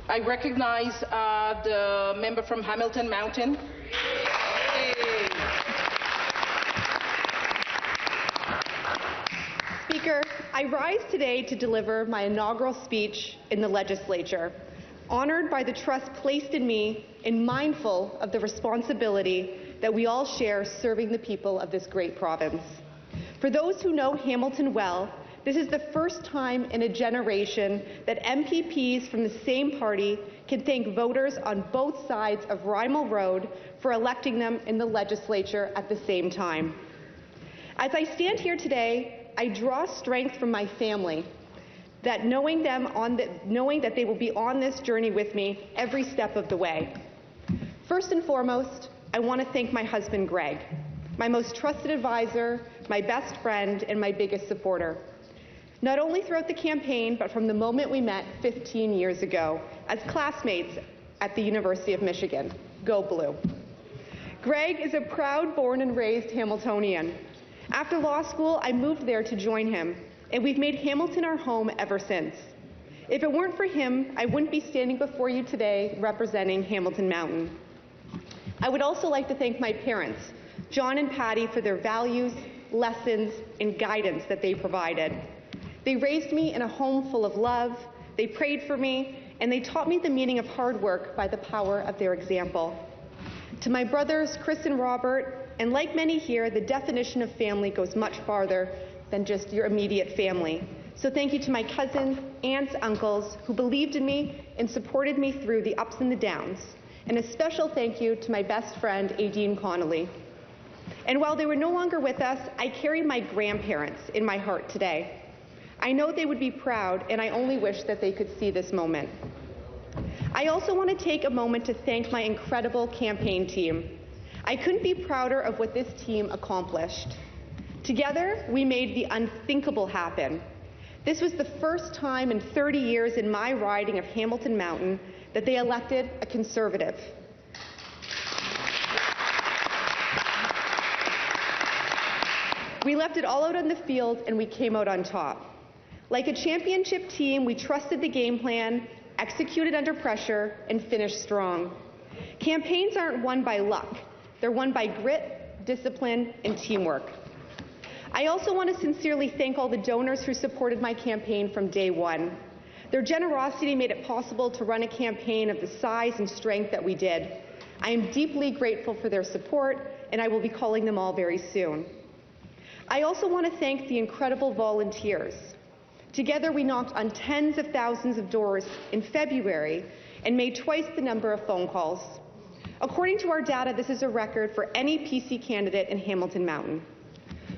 I recognize the member from Hamilton Mountain. Speaker, I rise today to deliver my inaugural speech in the legislature, honored by the trust placed in me and mindful of the responsibility that we all share serving the people of this great province. For those who know Hamilton well, this is the first time in a generation that MPPs from the same party can thank voters on both sides of Rymel Road for electing them in the legislature at the same time. As I stand here today, I draw strength from my family, that knowing that they will be on this journey with me every step of the way. First and foremost, I want to thank my husband, Greg, my most trusted advisor, my best friend, and my biggest supporter. Not only throughout the campaign, but from the moment we met 15 years ago as classmates at the University of Michigan. Go Blue. Greg is a proud born and raised Hamiltonian. After law school, I moved there to join him, and we've made Hamilton our home ever since. If it weren't for him, I wouldn't be standing before you today representing Hamilton Mountain. I would also like to thank my parents, John and Patty, for their values, lessons, and guidance that they provided. They raised me in a home full of love, they prayed for me, and they taught me the meaning of hard work by the power of their example. To my brothers, Chris and Robert, and like many here, the definition of family goes much farther than just your immediate family. So thank you to my cousins, aunts, uncles, who believed in me and supported me through the ups and the downs. And a special thank you to my best friend, Aideen Connolly. And while they were no longer with us, I carry my grandparents in my heart today. I know they would be proud, and I only wish that they could see this moment. I also want to take a moment to thank my incredible campaign team. I couldn't be prouder of what this team accomplished. Together, we made the unthinkable happen. This was the first time in 30 years in my riding of Hamilton Mountain that they elected a Conservative. We left it all out on the field, and we came out on top. Like a championship team, we trusted the game plan, executed under pressure, and finished strong. Campaigns aren't won by luck. They're won by grit, discipline, and teamwork. I also want to sincerely thank all the donors who supported my campaign from day one. Their generosity made it possible to run a campaign of the size and strength that we did. I am deeply grateful for their support, and I will be calling them all very soon. I also want to thank the incredible volunteers. Together, we knocked on tens of thousands of doors in February and made twice the number of phone calls. According to our data, this is a record for any PC candidate in Hamilton Mountain.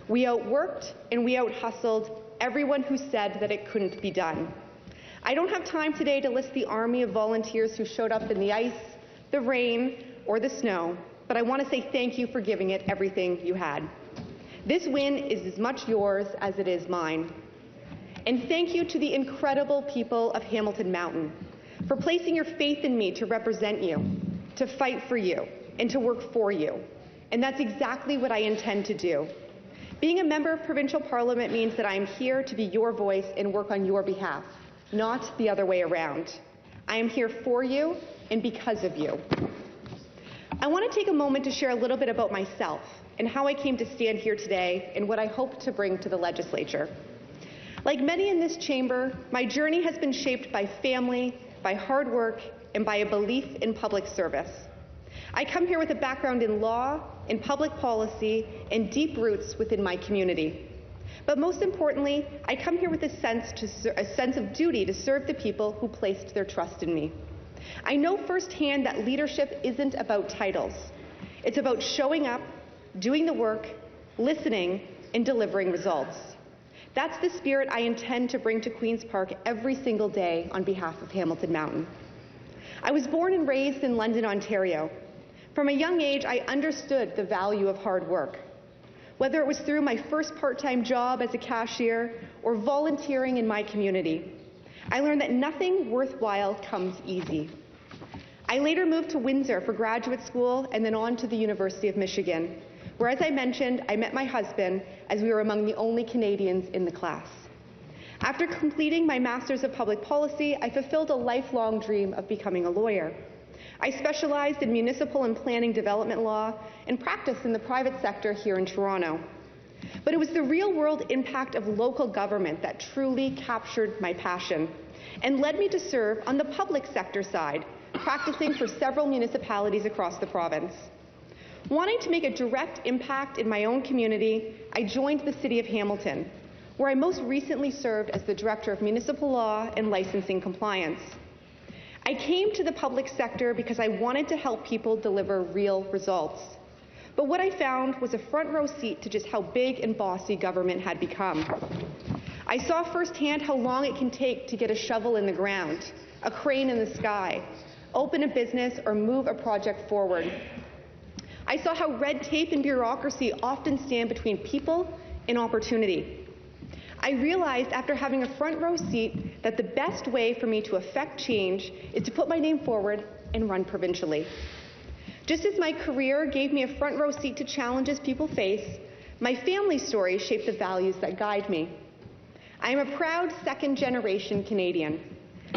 We outworked and we out-hustled everyone who said that it couldn't be done. I don't have time today to list the army of volunteers who showed up in the ice, the rain, or the snow, but I want to say thank you for giving it everything you had. This win is as much yours as it is mine. And thank you to the incredible people of Hamilton Mountain for placing your faith in me to represent you, to fight for you, and to work for you. And that's exactly what I intend to do. Being a member of provincial parliament means that I am here to be your voice and work on your behalf, not the other way around. I am here for you and because of you. I want to take a moment to share a little bit about myself and how I came to stand here today and what I hope to bring to the legislature. Like many in this chamber, my journey has been shaped by family, by hard work, and by a belief in public service. I come here with a background in law, in public policy, and deep roots within my community. But most importantly, I come here with a sense of duty to serve the people who placed their trust in me. I know firsthand that leadership isn't about titles. It's about showing up, doing the work, listening, and delivering results. That's the spirit I intend to bring to Queen's Park every single day on behalf of Hamilton Mountain. I was born and raised in London, Ontario. From a young age, I understood the value of hard work. Whether it was through my first part-time job as a cashier or volunteering in my community, I learned that nothing worthwhile comes easy. I later moved to Windsor for graduate school and then on to the University of Michigan, where, as I mentioned, I met my husband as we were among the only Canadians in the class. After completing my Master's of Public Policy, I fulfilled a lifelong dream of becoming a lawyer. I specialized in municipal and planning development law and practiced in the private sector here in Toronto. But it was the real-world impact of local government that truly captured my passion and led me to serve on the public sector side, practicing for several municipalities across the province. Wanting to make a direct impact in my own community, I joined the City of Hamilton, where I most recently served as the Director of Municipal Law and Licensing Compliance. I came to the public sector because I wanted to help people deliver real results. But what I found was a front row seat to just how big and bossy government had become. I saw firsthand how long it can take to get a shovel in the ground, a crane in the sky, open a business, or move a project forward. I saw how red tape and bureaucracy often stand between people and opportunity. I realized after having a front row seat that the best way for me to affect change is to put my name forward and run provincially. Just as my career gave me a front row seat to challenges people face, my family story shaped the values that guide me. I am a proud second-generation Canadian.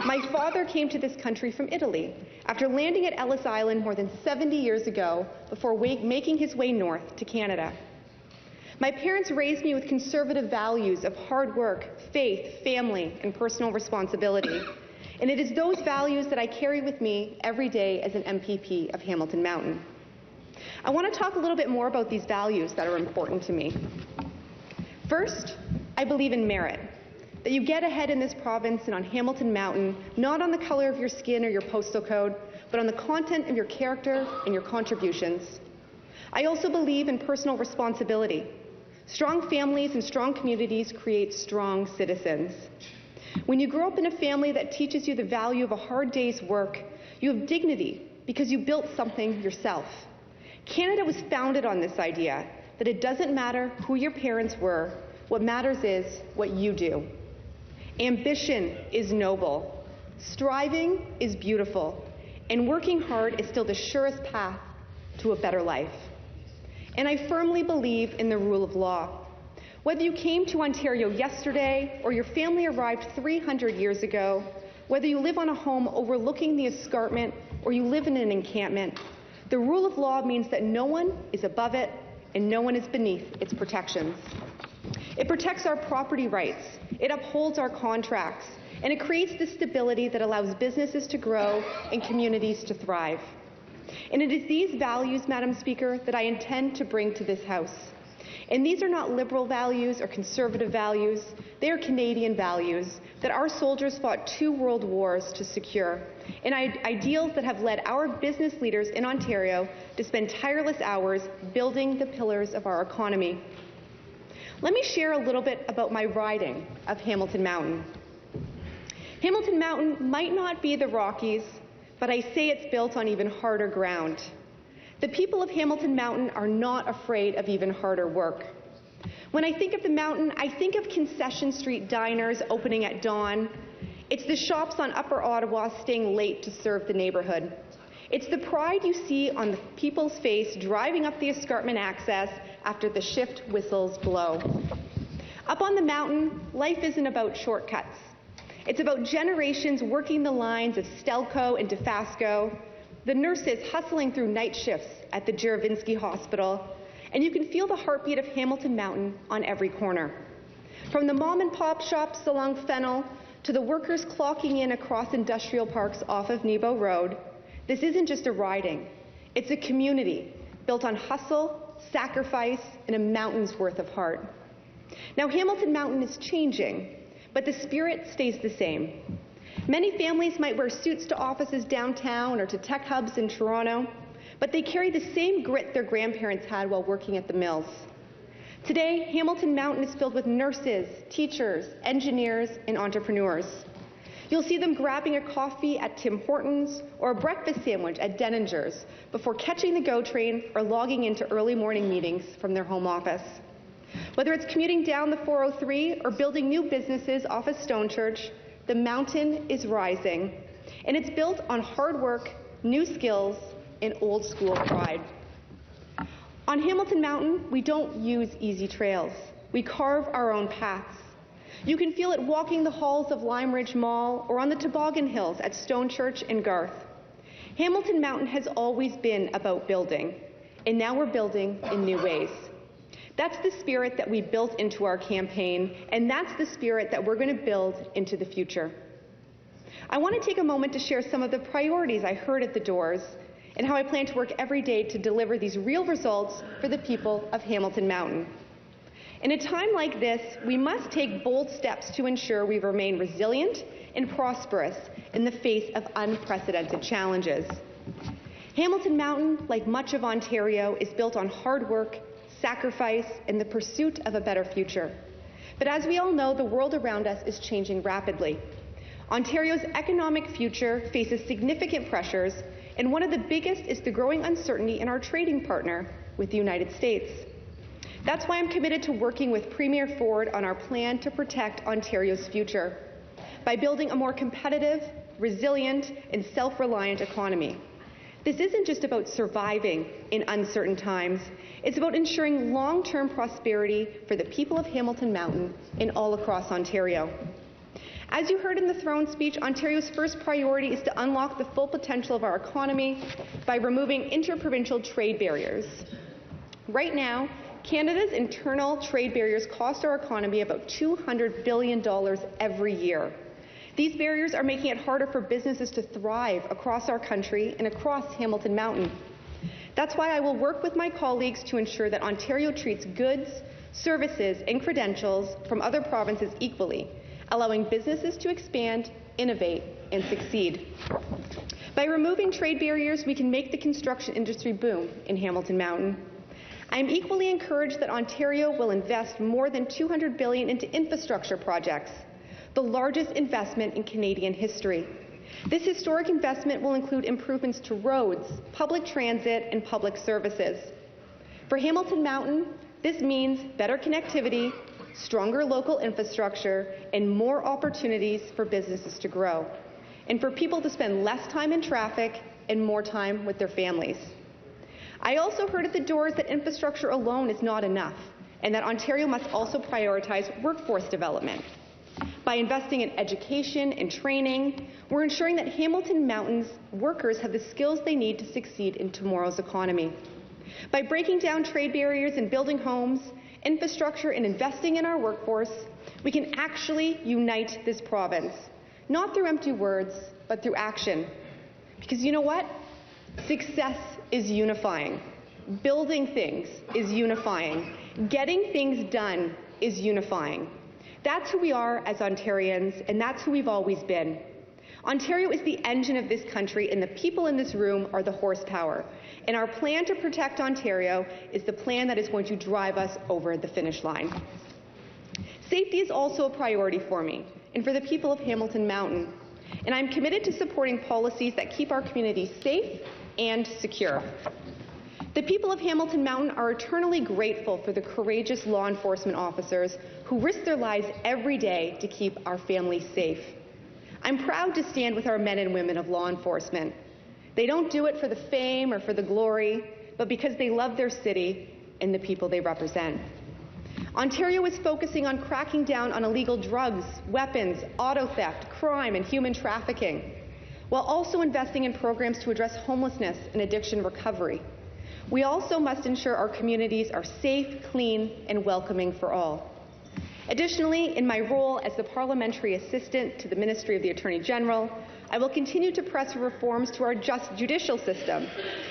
My father came to this country from Italy after landing at Ellis Island more than 70 years ago before making his way north to Canada. My parents raised me with conservative values of hard work, faith, family, and personal responsibility. And it is those values that I carry with me every day as an MPP of Hamilton Mountain. I want to talk a little bit more about these values that are important to me. First, I believe in merit, that you get ahead in this province and on Hamilton Mountain, not on the color of your skin or your postal code, but on the content of your character and your contributions. I also believe in personal responsibility. Strong families and strong communities create strong citizens. When you grow up in a family that teaches you the value of a hard day's work, you have dignity because you built something yourself. Canada was founded on this idea that it doesn't matter who your parents were, what matters is what you do. Ambition is noble, striving is beautiful, and working hard is still the surest path to a better life. And I firmly believe in the rule of law. Whether you came to Ontario yesterday or your family arrived 300 years ago, whether you live on a home overlooking the escarpment or you live in an encampment, the rule of law means that no one is above it and no one is beneath its protections. It protects our property rights, it upholds our contracts, and it creates the stability that allows businesses to grow and communities to thrive. And it is these values, Madam Speaker, that I intend to bring to this House. And these are not liberal values or conservative values. They are Canadian values that our soldiers fought 2 world wars to secure, and ideals that have led our business leaders in Ontario to spend tireless hours building the pillars of our economy. Let me share a little bit about my riding of Hamilton Mountain. Hamilton Mountain might not be the Rockies, but I say it's built on even harder ground. The people of Hamilton Mountain are not afraid of even harder work. When I think of the mountain, I think of Concession Street diners opening at dawn. It's the shops on Upper Ottawa staying late to serve the neighborhood. It's the pride you see on the people's face driving up the escarpment access after the shift whistles blow. Up on the mountain, life isn't about shortcuts. It's about generations working the lines of Stelco and DeFasco, the nurses hustling through night shifts at the Juravinsky Hospital, and you can feel the heartbeat of Hamilton Mountain on every corner. From the mom-and-pop shops along Fennel to the workers clocking in across industrial parks off of Nebo Road, this isn't just a riding. It's a community built on hustle, sacrifice, and a mountain's worth of heart. Now, Hamilton Mountain is changing, but the spirit stays the same. Many families might wear suits to offices downtown or to tech hubs in Toronto, but they carry the same grit their grandparents had while working at the mills. Today, Hamilton Mountain is filled with nurses, teachers, engineers, and entrepreneurs. You'll see them grabbing a coffee at Tim Hortons or a breakfast sandwich at Denninger's before catching the GO train or logging into early morning meetings from their home office. Whether it's commuting down the 403 or building new businesses off of Stonechurch, the mountain is rising, and it's built on hard work, new skills, and old school pride. On Hamilton Mountain, we don't use easy trails. We carve our own paths. You can feel it walking the halls of Lime Ridge Mall or on the Toboggan Hills at Stone Church and Garth. Hamilton Mountain has always been about building, and now we're building in new ways. That's the spirit that we built into our campaign, and that's the spirit that we're going to build into the future. I want to take a moment to share some of the priorities I heard at the doors and how I plan to work every day to deliver these real results for the people of Hamilton Mountain. In a time like this, we must take bold steps to ensure we remain resilient and prosperous in the face of unprecedented challenges. Hamilton Mountain, like much of Ontario, is built on hard work, sacrifice, and the pursuit of a better future. But as we all know, the world around us is changing rapidly. Ontario's economic future faces significant pressures, and one of the biggest is the growing uncertainty in our trading partner with the United States. That's why I'm committed to working with Premier Ford on our plan to protect Ontario's future by building a more competitive, resilient, and self-reliant economy. This isn't just about surviving in uncertain times. It's about ensuring long-term prosperity for the people of Hamilton Mountain and all across Ontario. As you heard in the throne speech, Ontario's first priority is to unlock the full potential of our economy by removing interprovincial trade barriers. Right now, Canada's internal trade barriers cost our economy about $200 billion every year. These barriers are making it harder for businesses to thrive across our country and across Hamilton Mountain. That's why I will work with my colleagues to ensure that Ontario treats goods, services, and credentials from other provinces equally, allowing businesses to expand, innovate, and succeed. By removing trade barriers, we can make the construction industry boom in Hamilton Mountain. I am equally encouraged that Ontario will invest more than $200 billion into infrastructure projects, the largest investment in Canadian history. This historic investment will include improvements to roads, public transit, and public services. For Hamilton Mountain, this means better connectivity, stronger local infrastructure, and more opportunities for businesses to grow, and for people to spend less time in traffic and more time with their families. I also heard at the doors that infrastructure alone is not enough, and that Ontario must also prioritize workforce development. By investing in education and training, we're ensuring that Hamilton Mountain's workers have the skills they need to succeed in tomorrow's economy. By breaking down trade barriers and building homes, infrastructure, and investing in our workforce, we can actually unite this province, not through empty words, but through action. Because you know what? Success is unifying. Building things is unifying. Getting things done is unifying. That's who we are as Ontarians, and that's who we've always been. Ontario is the engine of this country, and the people in this room are the horsepower. And our plan to protect Ontario is the plan that is going to drive us over the finish line. Safety is also a priority for me and for the people of Hamilton Mountain. And I'm committed to supporting policies that keep our communities safe and secure. The people of Hamilton Mountain are eternally grateful for the courageous law enforcement officers who risk their lives every day to keep our families safe. I'm proud to stand with our men and women of law enforcement. They don't do it for the fame or for the glory, but because they love their city and the people they represent. Ontario is focusing on cracking down on illegal drugs, weapons, auto theft, crime, and human trafficking, while also investing in programs to address homelessness and addiction recovery. We also must ensure our communities are safe, clean, and welcoming for all. Additionally, in my role as the Parliamentary Assistant to the Ministry of the Attorney General, I will continue to press for reforms to our judicial system,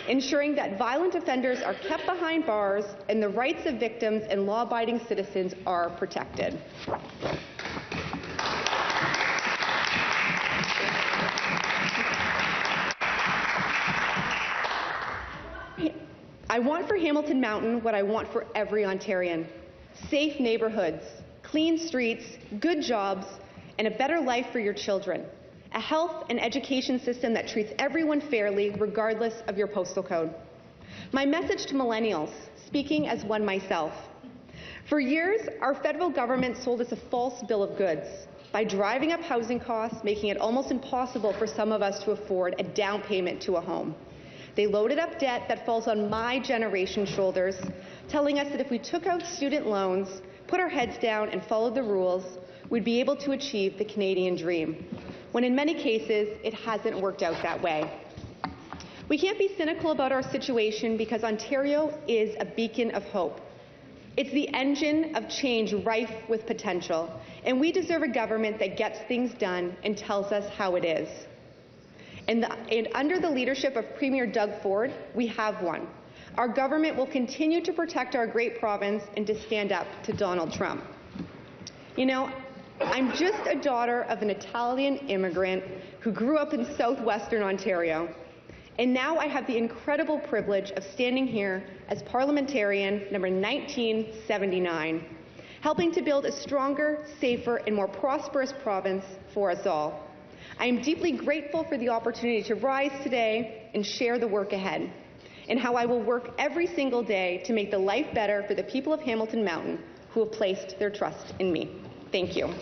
ensuring that violent offenders are kept behind bars and the rights of victims and law-abiding citizens are protected. I want for Hamilton Mountain what I want for every Ontarian: safe neighbourhoods, clean streets, good jobs, and a better life for your children. A health and education system that treats everyone fairly, regardless of your postal code. My message to millennials, speaking as one myself. For years, our federal government sold us a false bill of goods by driving up housing costs, making it almost impossible for some of us to afford a down payment to a home. They loaded up debt that falls on my generation's shoulders, telling us that if we took out student loans, put our heads down, and followed the rules, we'd be able to achieve the Canadian dream, when in many cases it hasn't worked out that way. We can't be cynical about our situation because Ontario is a beacon of hope. It's the engine of change rife with potential, and we deserve a government that gets things done and tells us how it is. And under the leadership of Premier Doug Ford, we have one. Our government will continue to protect our great province and to stand up to Donald Trump. You know, I'm just a daughter of an Italian immigrant who grew up in southwestern Ontario. And now I have the incredible privilege of standing here as parliamentarian number 1979, helping to build a stronger, safer, and more prosperous province for us all. I am deeply grateful for the opportunity to rise today and share the work ahead, and how I will work every single day to make the life better for the people of Hamilton Mountain who have placed their trust in me. Thank you.